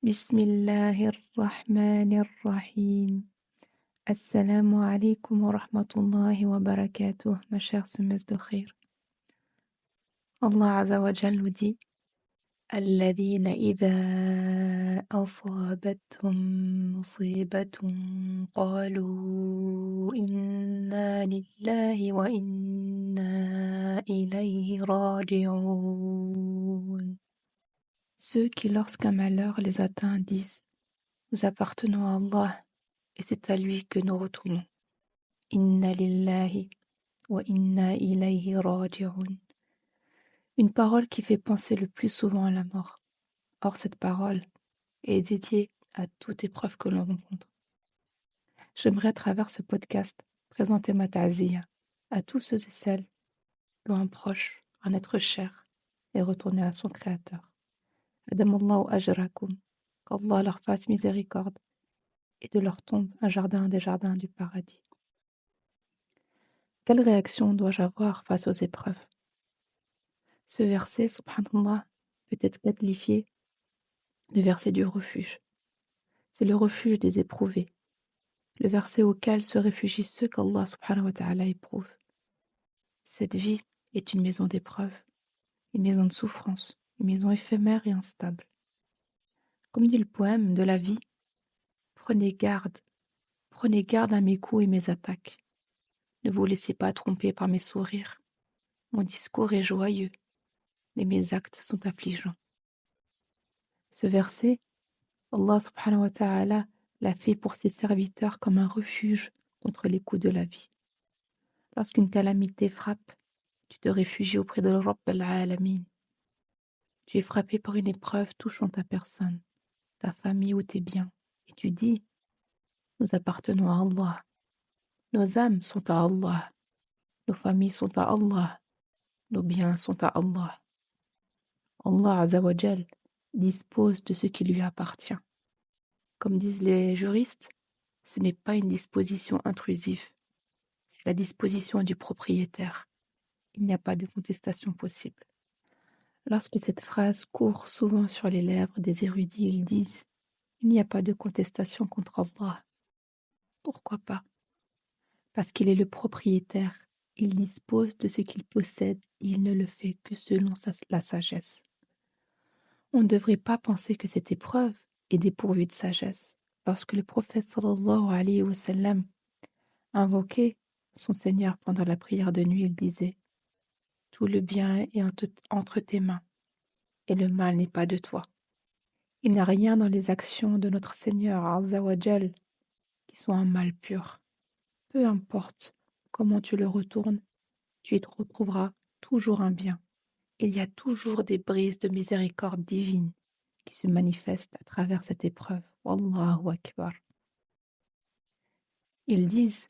Bismillahirrahmanirrahim. Assalamu alaikum wa rahmatullahi wa barakatuh, ma chère semeuse de khir. Allah Azza wa Jal nous dit الذين إذا أصابتهم مصيبة قالوا إنا لله وإنا إليه راجعون. Ceux qui, lorsqu'un malheur les atteint, disent: Nous appartenons à Allah et c'est à lui que nous retournons. Inna lillahi wa inna ilayhi raji'un. Une parole qui fait penser le plus souvent à la mort. Or, cette parole est dédiée à toute épreuve que l'on rencontre. J'aimerais, à travers ce podcast, présenter ma ta'ziya à tous ceux et celles dont un proche, un être cher, est retourné à son Créateur. Adamallahu ajrakum, qu'Allah leur fasse miséricorde et de leur tombe un jardin des jardins du paradis. Quelle réaction dois-je avoir face aux épreuves? Ce verset, subhanallah, peut être qualifié de verset du refuge. C'est le refuge des éprouvés, le verset auquel se réfugient ceux qu'Allah subhanahu wa ta'ala éprouve. Cette vie est une maison d'épreuves, une maison de souffrance, une maison éphémère et instable. Comme dit le poème de la vie, prenez garde à mes coups et mes attaques. Ne vous laissez pas tromper par mes sourires. Mon discours est joyeux, mais mes actes sont affligeants. Ce verset, Allah subhanahu wa ta'ala l'a fait pour ses serviteurs comme un refuge contre les coups de la vie. Lorsqu'une calamité frappe, tu te réfugies auprès de Rabb al-Alamin. Tu es frappé par une épreuve touchant ta personne, ta famille ou tes biens, et tu dis: Nous appartenons à Allah. Nos âmes sont à Allah. Nos familles sont à Allah. Nos biens sont à Allah. Allah Azza wa Jal dispose de ce qui lui appartient. Comme disent les juristes, ce n'est pas une disposition intrusive, c'est la disposition du propriétaire. Il n'y a pas de contestation possible. Lorsque cette phrase court souvent sur les lèvres des érudits, ils disent: Il n'y a pas de contestation contre Allah. Pourquoi pas? Parce qu'il est le propriétaire. Il dispose de ce qu'il possède et il ne le fait que selon la sagesse. On ne devrait pas penser que cette épreuve est dépourvue de sagesse. Lorsque le prophète sallallahu alayhi wa sallam invoquait son Seigneur pendant la prière de nuit, il disait: Tout le bien est entre tes mains et le mal n'est pas de toi. Il n'y a rien dans les actions de notre Seigneur Azza wa Jal qui soit un mal pur. Peu importe comment tu le retournes, tu y retrouveras toujours un bien. Il y a toujours des brises de miséricorde divine qui se manifestent à travers cette épreuve. Wallahu Akbar. Ils disent: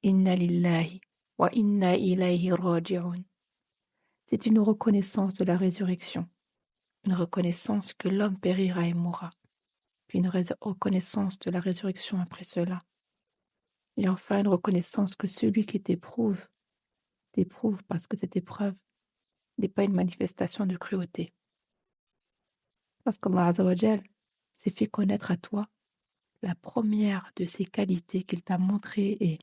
Inna lillahi wa inna ilayhi raji'un. C'est une reconnaissance de la résurrection, une reconnaissance que l'homme périra et mourra, puis une reconnaissance de la résurrection après cela, et enfin une reconnaissance que celui qui t'éprouve parce que cette épreuve n'est pas une manifestation de cruauté. Parce qu'Allah Azza wa Jal s'est fait connaître à toi, la première de ses qualités qu'il t'a montrée est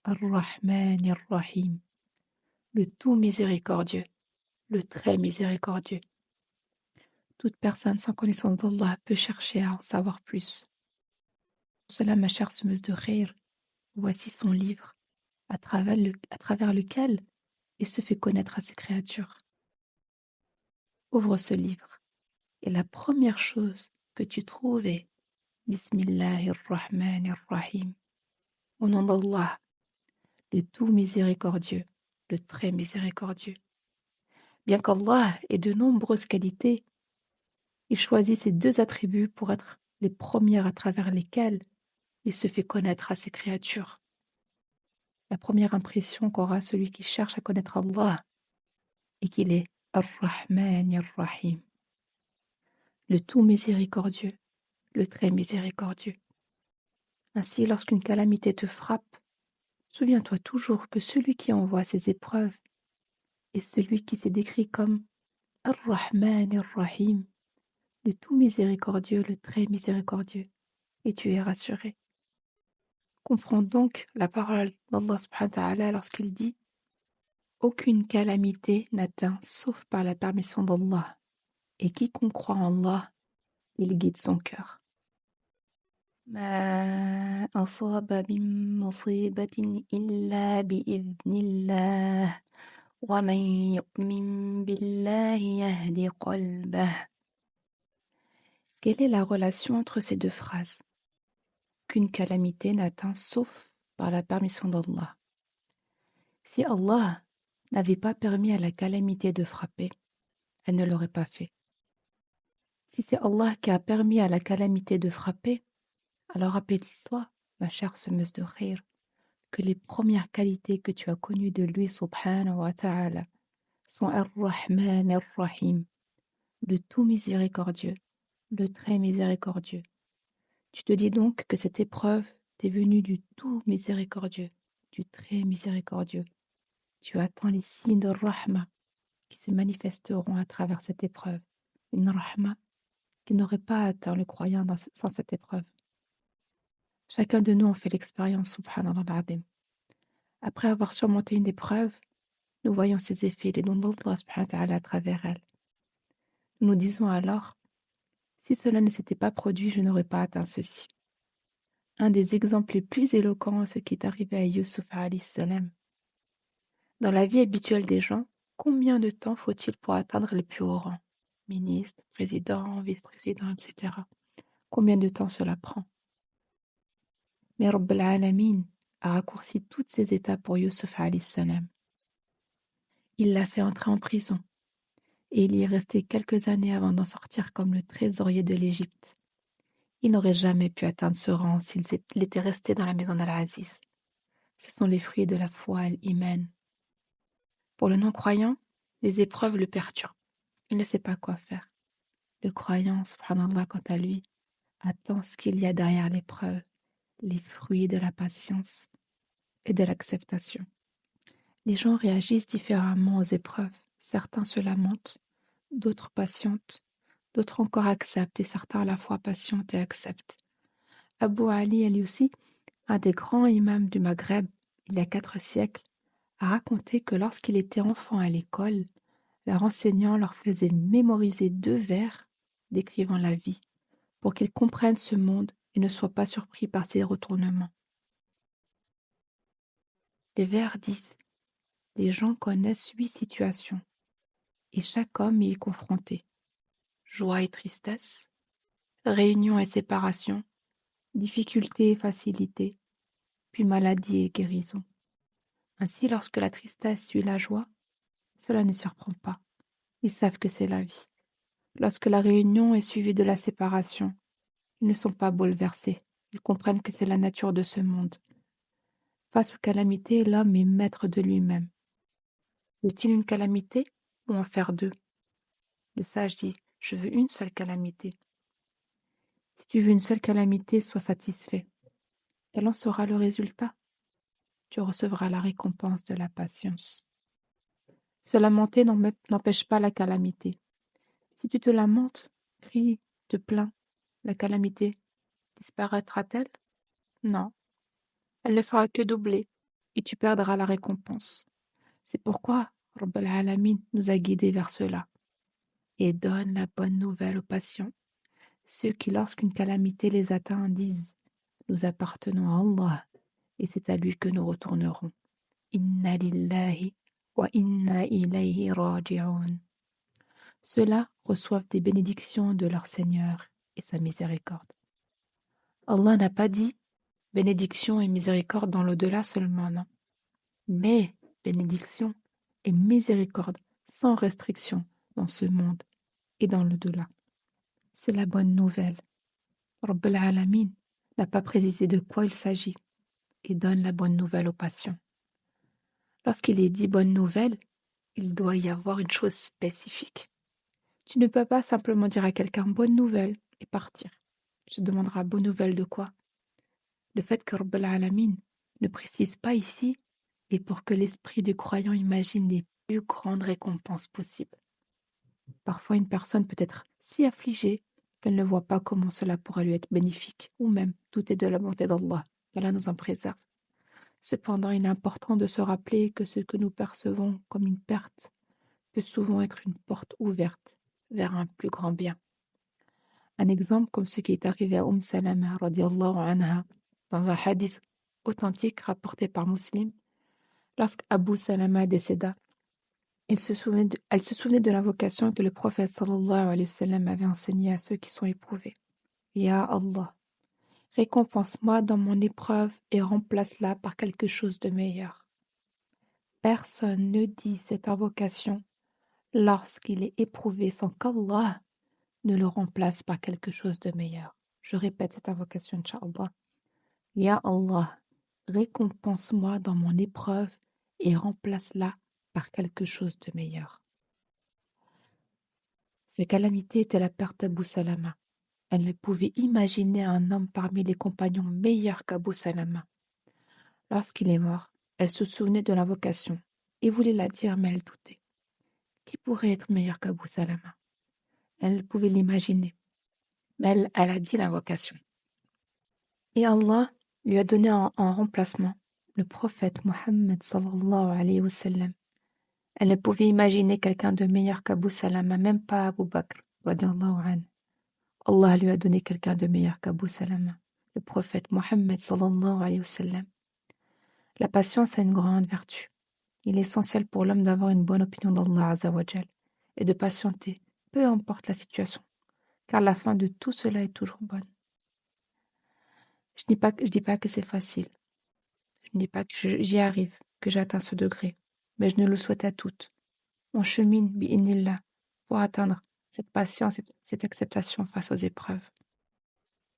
Ar-Rahman Ar-Rahim, le tout miséricordieux, le très miséricordieux. Toute personne sans connaissance d'Allah peut chercher à en savoir plus. Pour cela, ma chère semeuse de khir, voici son livre, à travers lequel il se fait connaître à ses créatures. Ouvre ce livre, et la première chose que tu trouves est Bismillahirrahmanirrahim. Au nom d'Allah, le tout miséricordieux, le très miséricordieux. Bien qu'Allah ait de nombreuses qualités, il choisit ces deux attributs pour être les premières à travers lesquelles il se fait connaître à ses créatures. La première impression qu'aura celui qui cherche à connaître Allah est qu'il est Ar-Rahman Ar-Rahim, le tout miséricordieux, le très miséricordieux. Ainsi, lorsqu'une calamité te frappe, souviens-toi toujours que celui qui envoie ces épreuves est celui qui s'est décrit comme Ar-Rahman Ar-Rahim, le tout miséricordieux, le très miséricordieux, et tu es rassuré. Comprends donc la parole d'Allah subhanahu wa ta'ala lorsqu'il dit aucune calamité n'atteint sauf par la permission d'Allah, et quiconque croit en Allah, il guide son cœur. ما أصاب من مصيبة إلا بإذن الله ومن يؤمن بالله يهد قلبه. Quelle est la relation entre ces deux phrases? Qu'une calamité n'atteint sauf par la permission d'Allah. Si Allah n'avait pas permis à la calamité de frapper, elle ne l'aurait pas fait. Si c'est Allah qui a permis à la calamité de frapper, alors rappelle-toi, ma chère semeuse de khayr, que les premières qualités que tu as connues de lui, subhanahu wa ta'ala, sont Ar-Rahman Ar-Rahim, le tout miséricordieux, le très miséricordieux. Tu te dis donc que cette épreuve t'est venue du tout miséricordieux, du très miséricordieux. Tu attends les signes de Rahma qui se manifesteront à travers cette épreuve. Une Rahma qui n'aurait pas atteint le croyant sans cette épreuve. Chacun de nous en fait l'expérience, subhanallah al-azim. Après avoir surmonté une épreuve, nous voyons ses effets, les dons d'Allah subhanahu wa ta'ala à travers elle. Nous nous disons alors, si cela ne s'était pas produit, je n'aurais pas atteint ceci. Un des exemples les plus éloquents est ce qui est arrivé à Yusuf alayhi salam. Dans la vie habituelle des gens, combien de temps faut-il pour atteindre les plus hauts rangs? Ministre, président, vice-président, etc. Combien de temps cela prend? Mais Rabb al-Alamin a raccourci toutes ces étapes pour Yusuf alayhi salam. Il l'a fait entrer en prison et il y est resté quelques années avant d'en sortir comme le trésorier de l'Égypte. Il n'aurait jamais pu atteindre ce rang s'il était resté dans la maison d'Al-Aziz. Ce sont les fruits de la foi, l'iman. Pour le non-croyant, les épreuves le perturbent. Il ne sait pas quoi faire. Le croyant, subhanallah, quant à lui, attend ce qu'il y a derrière l'épreuve, les fruits de la patience et de l'acceptation. Les gens réagissent différemment aux épreuves. Certains se lamentent, d'autres patientent, d'autres encore acceptent et certains à la fois patientent et acceptent. Abu Ali al-Yussi, un des grands imams du Maghreb, il y a 4 siècles, a raconté que lorsqu'il était enfant à l'école, leur enseignant leur faisait mémoriser 2 vers décrivant la vie pour qu'ils comprennent ce monde et ne soient pas surpris par ses retournements. Les vers disent: les gens connaissent 8 situations et chaque homme y est confronté. Joie et tristesse, réunion et séparation, difficulté et facilité, puis maladie et guérison. Ainsi, lorsque la tristesse suit la joie, cela ne surprend pas. Ils savent que c'est la vie. Lorsque la réunion est suivie de la séparation, ils ne sont pas bouleversés. Ils comprennent que c'est la nature de ce monde. Face aux calamités, l'homme est maître de lui-même. Veut-il une calamité ou en faire 2? Le sage dit: je veux une seule calamité. Si tu veux une seule calamité, sois satisfait. Quel en sera le résultat? Tu recevras la récompense de la patience. Se lamenter n'empêche pas la calamité. Si tu te lamentes, cries, te plains, la calamité disparaîtra-t-elle? Non, elle ne fera que doubler et tu perdras la récompense. C'est pourquoi Rabb al-Alamin nous a guidés vers cela et donne la bonne nouvelle aux patients, ceux qui, lorsqu'une calamité les atteint, disent: nous appartenons à Allah et c'est à lui que nous retournerons. Inna lillahi wa inna ilayhi raji'un. Ceux-là reçoivent des bénédictions de leur Seigneur et sa miséricorde. Allah n'a pas dit bénédiction et miséricorde dans l'au-delà seulement, non. Mais bénédiction et miséricorde sans restriction dans ce monde et dans l'au-delà. C'est la bonne nouvelle. Rabb al-Alamin n'a pas précisé de quoi il s'agit et donne la bonne nouvelle aux patients. Lorsqu'il est dit bonne nouvelle, il doit y avoir une chose spécifique. Tu ne peux pas simplement dire à quelqu'un bonne nouvelle et partir. Tu te demanderas bonne nouvelle de quoi? Le fait que Rabb al-Alamin ne précise pas ici est pour que l'esprit du croyant imagine les plus grandes récompenses possibles. Parfois, une personne peut être si affligée qu'elle ne voit pas comment cela pourrait lui être bénéfique, ou même douter de la bonté d'Allah, qu'Allah nous en préserve. Cependant, il est important de se rappeler que ce que nous percevons comme une perte peut souvent être une porte ouverte vers un plus grand bien. Un exemple comme ce qui est arrivé à Salama radiallahu anha dans un hadith authentique rapporté par Muslim. Lorsque Abu Salama décéda, elle se souvenait de l'invocation que le prophète sallallahu alayhi wa sallam avait enseignée à ceux qui sont éprouvés. Ya Allah, récompense-moi dans mon épreuve et remplace-la par quelque chose de meilleur. Personne ne dit cette invocation lorsqu'il est éprouvé sans qu'Allah ne le remplace par quelque chose de meilleur. Je répète cette invocation, Inch'Allah. Ya Allah, récompense-moi dans mon épreuve et remplace-la par quelque chose de meilleur. Ces calamités étaient la perte d'Abu Salama. Elle ne pouvait imaginer un homme parmi les compagnons meilleur qu'Abu Salama. Lorsqu'il est mort, elle se souvenait de l'invocation et voulait la dire, mais elle doutait. Qui pourrait être meilleur qu'Abu Salama? Elle pouvait l'imaginer, mais elle a dit l'invocation. Et Allah lui a donné en remplacement le prophète Mohammed sallallahu alayhi wa sallam. Elle ne pouvait imaginer quelqu'un de meilleur qu'Abu Salama, même pas Abu Bakr, radiallahu anhu. Allah lui a donné quelqu'un de meilleur qu'Abu Salama, le prophète Mohammed sallallahu alayhi wa sallam. La patience a une grande vertu. Il est essentiel pour l'homme d'avoir une bonne opinion d'Allah Azzawajal et de patienter, peu importe la situation, car la fin de tout cela est toujours bonne. Je dis pas que c'est facile, je ne dis pas que j'y arrive, que j'atteins ce degré, mais je nous le souhaite à toutes. On chemine, bi'inillah, pour atteindre cette patience, cette acceptation face aux épreuves.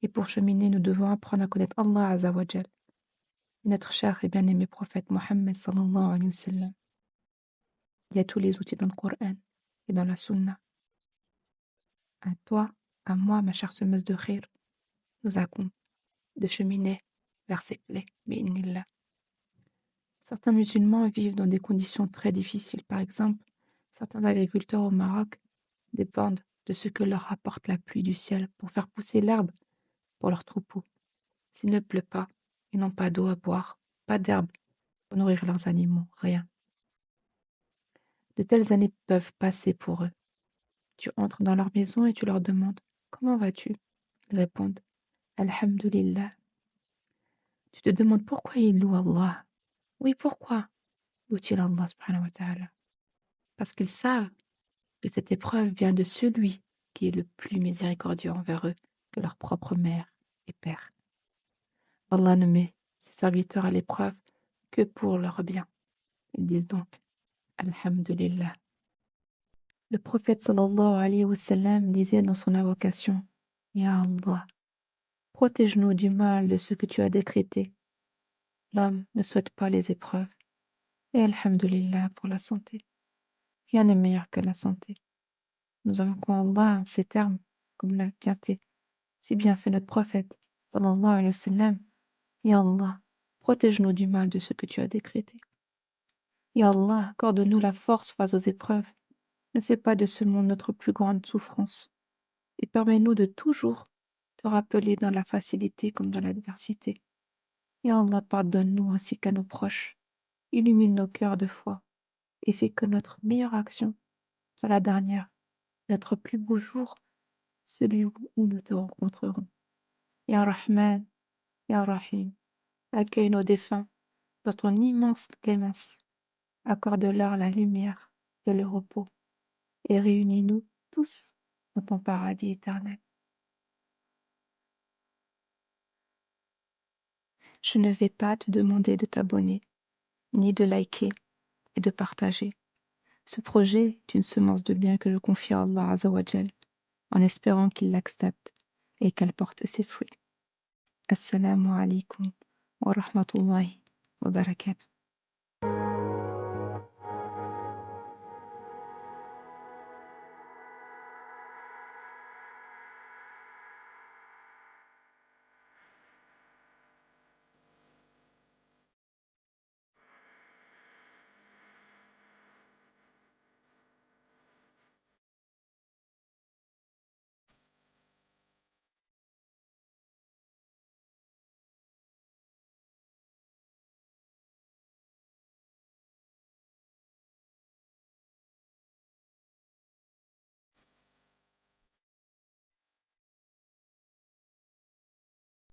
Et pour cheminer, nous devons apprendre à connaître Allah Azzawajal et notre cher et bien-aimé prophète Mohammed sallallahu alayhi wa sallam. Il y a tous les outils dans le Coran et dans la Sunna. À toi, à moi, ma chère semeuse de khir, nous incombe de cheminer vers ces clés, bi'inillah. Certains musulmans vivent dans des conditions très difficiles. Par exemple, certains agriculteurs au Maroc dépendent de ce que leur apporte la pluie du ciel pour faire pousser l'herbe pour leurs troupeaux. S'il ne pleut pas, ils n'ont pas d'eau à boire, pas d'herbe pour nourrir leurs animaux, rien. De telles années peuvent passer pour eux. Tu entres dans leur maison et tu leur demandes « Comment vas-tu » Ils répondent « Alhamdulillah ». Tu te demandes pourquoi ils louent Allah. Oui, pourquoi louent-ils Allah subhanahu wa ta'ala? Parce qu'ils savent que cette épreuve vient de celui qui est le plus miséricordieux envers eux que leur propre mère et père. Allah ne met ses serviteurs à l'épreuve que pour leur bien. Ils disent donc Alhamdulillah. Le prophète sallallahu alayhi wa sallam disait dans son invocation Ya Allah, protège-nous du mal de ce que tu as décrété. L'homme ne souhaite pas les épreuves. Et Alhamdulillah pour la santé. Rien n'est meilleur que la santé. Nous invoquons Allah en ces termes, comme l'a bien fait, si bien fait notre prophète sallallahu alayhi wa sallam. Ya Allah, protège-nous du mal de ce que tu as décrété. Ya Allah, accorde-nous la force face aux épreuves. Ne fais pas de ce monde notre plus grande souffrance. Et permets-nous de toujours te rappeler dans la facilité comme dans l'adversité. Ya Allah, pardonne-nous ainsi qu'à nos proches. Illumine nos cœurs de foi et fais que notre meilleure action soit la dernière, notre plus beau jour, celui où nous te rencontrerons. Ya Rahman, Ya Rahim, accueille nos défunts dans ton immense clémence. Accorde-leur la lumière et le repos et réunis-nous tous dans ton paradis éternel. Je ne vais pas te demander de t'abonner, ni de liker et de partager. Ce projet est une semence de bien que je confie à Allah Azzawajal, en espérant qu'il l'accepte et qu'elle porte ses fruits. Assalamu alaikum wa rahmatullahi wa barakatuh.